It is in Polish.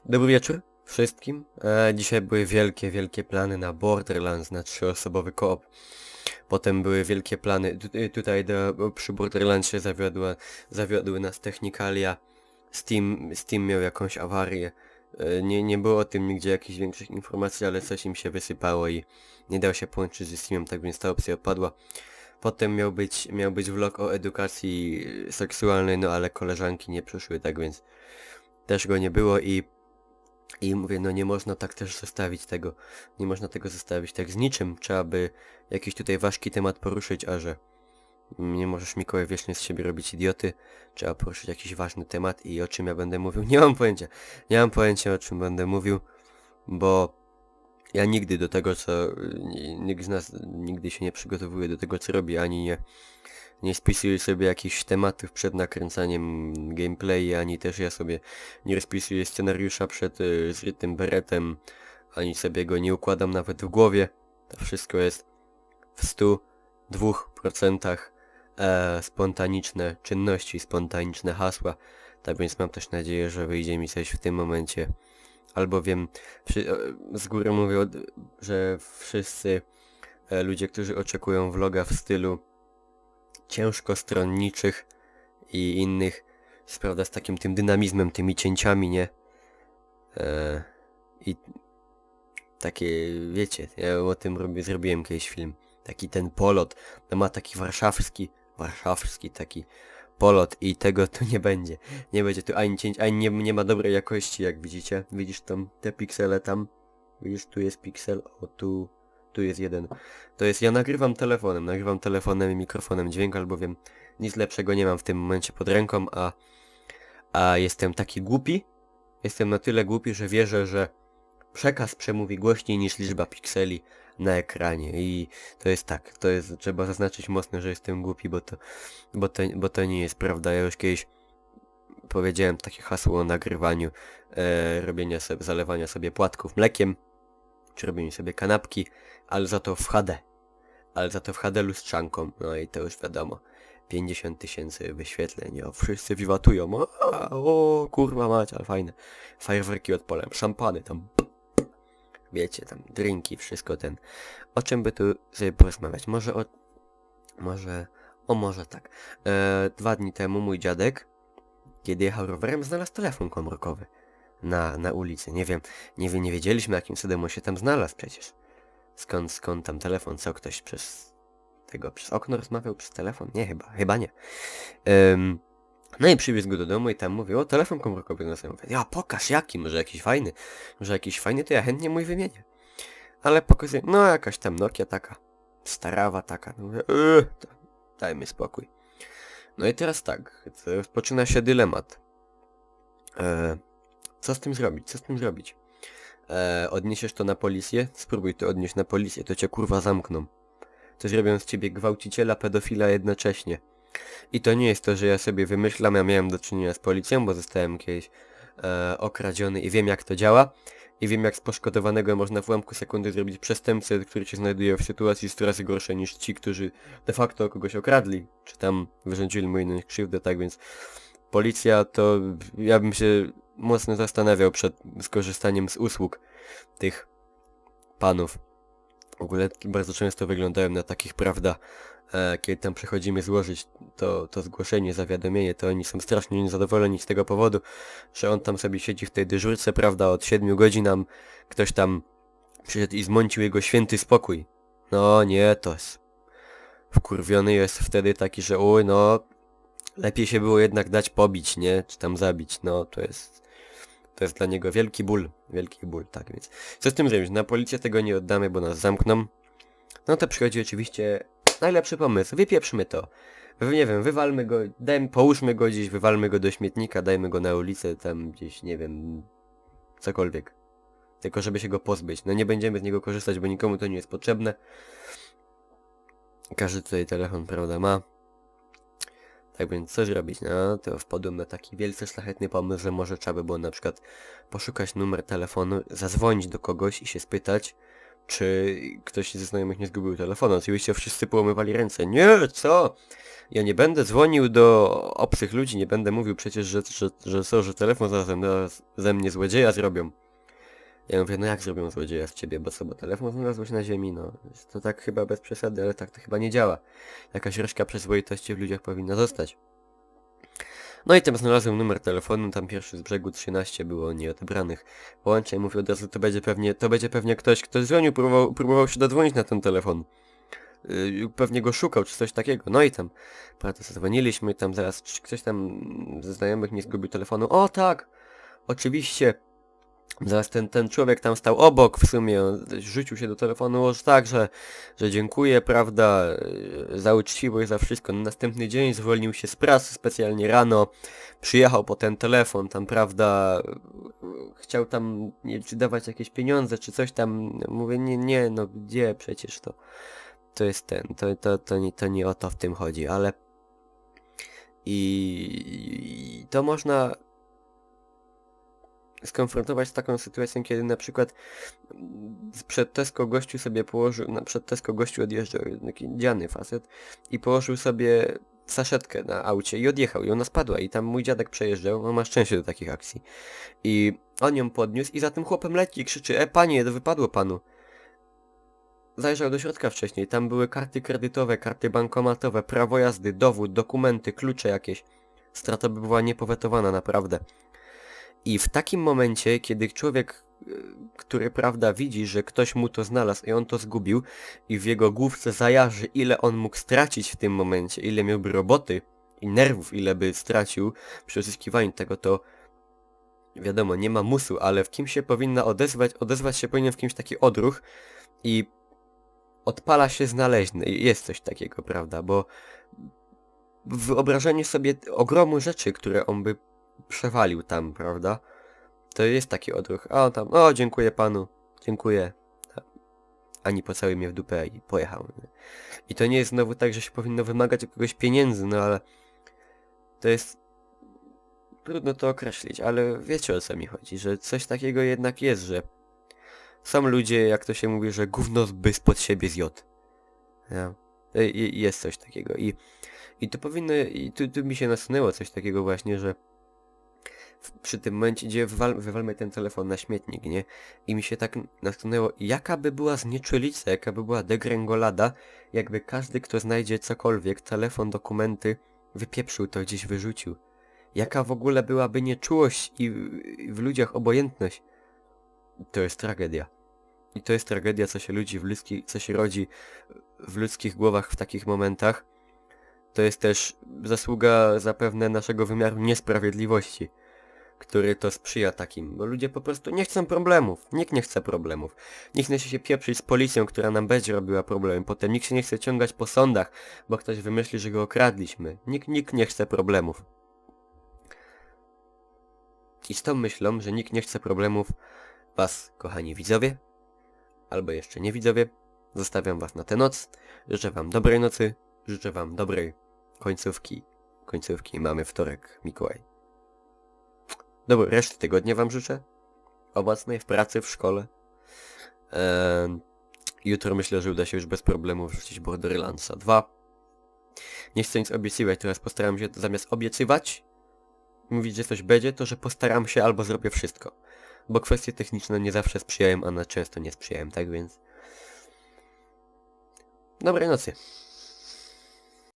Dobry wieczór wszystkim. Dzisiaj były wielkie plany na Borderlands, na 3-osobowy koop. Potem były wielkie plany, tutaj przy Borderlandsie zawiodły nas technikalia. Steam miał jakąś awarię. Nie było o tym nigdzie jakichś większych informacji, ale coś im się wysypało i nie dało się połączyć ze Steamem, tak więc ta opcja odpadła. Potem miał być vlog o edukacji seksualnej, no ale koleżanki nie przyszły, tak więc też go nie było i mówię, no nie można tak też zostawić tego, nie można tego zostawić tak z niczym, trzeba by jakiś tutaj ważki temat poruszyć, a że nie możesz, Mikołaj, wiecznie z siebie robić idioty, trzeba poruszyć jakiś ważny temat i o czym ja będę mówił, nie mam pojęcia o czym będę mówił, bo ja nigdy do tego nikt z nas nigdy się nie przygotowuje do tego co robi, ani nie spisuję sobie jakichś tematów przed nakręcaniem gameplay, ani też ja sobie nie rozpisuję scenariusza przed zrytym beretem, ani sobie go nie układam nawet w głowie. To wszystko jest w 102% spontaniczne czynności, spontaniczne hasła. Tak więc mam też nadzieję, że wyjdzie mi coś w tym momencie. Albowiem z góry mówię, że wszyscy ludzie, którzy oczekują vloga w stylu ciężkostronniczych i innych, prawda, z takim tym dynamizmem, tymi cięciami, nie? I takie, wiecie, ja o tym zrobiłem kiedyś film. Taki ten polot, no ma taki warszawski taki polot i tego tu nie będzie. Nie będzie tu ani cięć, ani nie ma dobrej jakości, jak widzicie. Widzisz tam te piksele tam? Widzisz, tu jest piksel, o tu jest jeden. To jest, ja nagrywam telefonem i mikrofonem dźwięk, albowiem nic lepszego nie mam w tym momencie pod ręką, a jestem taki głupi. Jestem na tyle głupi, że wierzę, że przekaz przemówi głośniej niż liczba pikseli na ekranie i to jest tak, trzeba zaznaczyć mocno, że jestem głupi, bo to nie jest prawda. Ja już kiedyś powiedziałem takie hasło o nagrywaniu, zalewania sobie płatków mlekiem, czy robieniu sobie kanapki, ale za to w HD. za to w HD lustrzanką, no i to już wiadomo. 50 000 wyświetleń, o, wszyscy wiwatują, o kurwa mać, ale fajne. Fajerwerki odpalałem, szampany tam, wiecie, tam drinki, wszystko ten. O czym by tu sobie porozmawiać? Może tak. 2 dni temu mój dziadek, kiedy jechał rowerem, znalazł telefon komórkowy na ulicy. Nie wiedzieliśmy, jakim cudem on się tam znalazł przecież. Skąd tam telefon? Co, ktoś przez okno rozmawiał przez telefon? Nie, chyba nie. No i przywiózł go do domu i tam mówił, o, telefon komórkowy na sobie. Mówię, ja, pokaż jaki, może jakiś fajny, to ja chętnie mój wymienię. Ale pokazuję, no jakaś tam Nokia taka, starawa taka. No mówię, to dajmy spokój. No i teraz tak, rozpoczyna się dylemat. Co z tym zrobić? Odniesiesz to na policję? Spróbuj to odnieść na policję, to cię kurwa zamkną. To zrobią z ciebie gwałciciela, pedofila jednocześnie. I to nie jest to, że ja sobie wymyślam, ja miałem do czynienia z policją, bo zostałem kiedyś okradziony i wiem jak to działa. I wiem jak z poszkodowanego można w ułamku sekundy zrobić przestępcę, który się znajduje w sytuacji 100 razy gorszej niż ci, którzy de facto kogoś okradli, czy tam wyrządzili mu inną krzywdę, tak więc policja to ja bym się mocno zastanawiał przed skorzystaniem z usług tych panów. W ogóle bardzo często wyglądają na takich, prawda, kiedy tam przychodzimy złożyć to zgłoszenie, zawiadomienie, to oni są strasznie niezadowoleni z tego powodu, że on tam sobie siedzi w tej dyżurce, prawda, od 7 godzin nam ktoś tam przyszedł i zmącił jego święty spokój. No nie, to jest... Wkurwiony jest wtedy taki, że no... Lepiej się było jednak dać pobić, nie? Czy tam zabić, no to jest dla niego wielki ból, tak więc. Co z tym zrobić? Na policję tego nie oddamy, bo nas zamkną. No to przychodzi oczywiście najlepszy pomysł, wypieprzmy to. Nie wiem, wywalmy go, połóżmy go gdzieś, wywalmy go do śmietnika, dajmy go na ulicę, tam gdzieś, nie wiem, cokolwiek. Tylko żeby się go pozbyć. No nie będziemy z niego korzystać, bo nikomu to nie jest potrzebne. Każdy tutaj telefon, prawda, ma. Tak więc co zrobić? No to wpadłem na taki wielce szlachetny pomysł, że może trzeba by było na przykład poszukać numer telefonu, zadzwonić do kogoś i się spytać, czy ktoś ze znajomych nie zgubił telefonu. Oczywiście wszyscy połamywali ręce. Nie, co? Ja nie będę dzwonił do obcych ludzi, nie będę mówił przecież, że telefon zaraz ze mnie złodzieja zrobią. Ja mówię, no jak zrobią złodzieja z ciebie, bo co, bo telefon znalazłeś na ziemi, no. To tak chyba bez przesady, ale tak to chyba nie działa. Jakaś reszka przyzwoitości w ludziach powinna zostać. No i tam znalazłem numer telefonu, tam pierwszy z brzegu 13 było nieodebranych połączeń. Mówię od razu, to będzie pewnie ktoś, kto dzwonił, próbował się dodzwonić na ten telefon. Pewnie go szukał, czy coś takiego. No i tam, prawda, zadzwoniliśmy, tam zaraz ktoś tam ze znajomych nie zgubił telefonu. O tak, oczywiście. Zaraz ten człowiek tam stał obok, w sumie on rzucił się do telefonu, że tak, że dziękuję, prawda, za uczciwość, za wszystko. Na następny dzień zwolnił się z pracy specjalnie rano, przyjechał po ten telefon, tam, prawda, chciał tam, nie, czy dawać jakieś pieniądze, czy coś tam. Mówię, nie, no gdzie przecież to jest to nie o to w tym chodzi, ale i to można skonfrontować z taką sytuacją, kiedy na przykład przed Tesco gościu sobie położył, przed Tesco gościu odjeżdżał, taki dziany facet i położył sobie saszetkę na aucie i odjechał i ona spadła i tam mój dziadek przejeżdżał, on ma szczęście do takich akcji i on ją podniósł i za tym chłopem leci i krzyczy, panie, to wypadło panu. Zajrzał do środka wcześniej, tam były karty kredytowe, karty bankomatowe, prawo jazdy, dowód, dokumenty, klucze jakieś. Strata by była niepowetowana, naprawdę. I w takim momencie, kiedy człowiek, który, prawda, widzi, że ktoś mu to znalazł i on to zgubił i w jego główce zajarzy, ile on mógł stracić w tym momencie, ile miałby roboty i nerwów, ile by stracił przy uzyskiwaniu tego, to wiadomo, nie ma musu, ale w kim się powinna odezwać się powinien w kimś taki odruch i odpala się znaleźny. Jest coś takiego, prawda, bo wyobrażenie sobie ogromu rzeczy, które on by przewalił tam, prawda? To jest taki odruch. A on tam, o dziękuję panu, dziękuję. Ani pocałuj mnie w dupę i pojechał. I to nie jest znowu tak, że się powinno wymagać od kogoś pieniędzy, no ale to jest... Trudno to określić, ale wiecie o co mi chodzi, że coś takiego jednak jest, że są ludzie, jak to się mówi, że gówno by spod siebie zjadł. Ja. Jest coś takiego i to powinno, i tu mi się nasunęło coś takiego właśnie, że przy tym momencie, gdzie wywalmy ten telefon na śmietnik, nie? I mi się tak nasunęło, jaka by była znieczulica, jaka by była degrengolada, jakby każdy, kto znajdzie cokolwiek, telefon, dokumenty, wypieprzył to, gdzieś wyrzucił. Jaka w ogóle byłaby nieczułość i w ludziach obojętność. To jest tragedia. I to jest tragedia, co się rodzi w ludzkich głowach w takich momentach. To jest też zasługa zapewne naszego wymiaru niesprawiedliwości, który to sprzyja takim, bo ludzie po prostu nie chcą problemów. Nikt nie chce problemów. Nikt nie chce się pieprzyć z policją, która nam będzie robiła problemy. Potem nikt się nie chce ciągać po sądach, bo ktoś wymyśli, że go okradliśmy. Nikt nie chce problemów. I z tą myślą, że nikt nie chce problemów, was, kochani widzowie, albo jeszcze nie widzowie, zostawiam was na tę noc. Życzę wam dobrej nocy, życzę wam dobrej końcówki. Mamy wtorek, Mikołaj. Dobrej reszty tygodnia wam życzę. Owocnej w pracy, w szkole. Jutro myślę, że uda się już bez problemu wrzucić Borderlandsa 2. Nie chcę nic obiecywać, teraz postaram się zamiast obiecywać, mówić, że coś będzie, to że postaram się albo zrobię wszystko. Bo kwestie techniczne nie zawsze sprzyjają, a na często nie sprzyjają, tak więc... Dobrej nocy.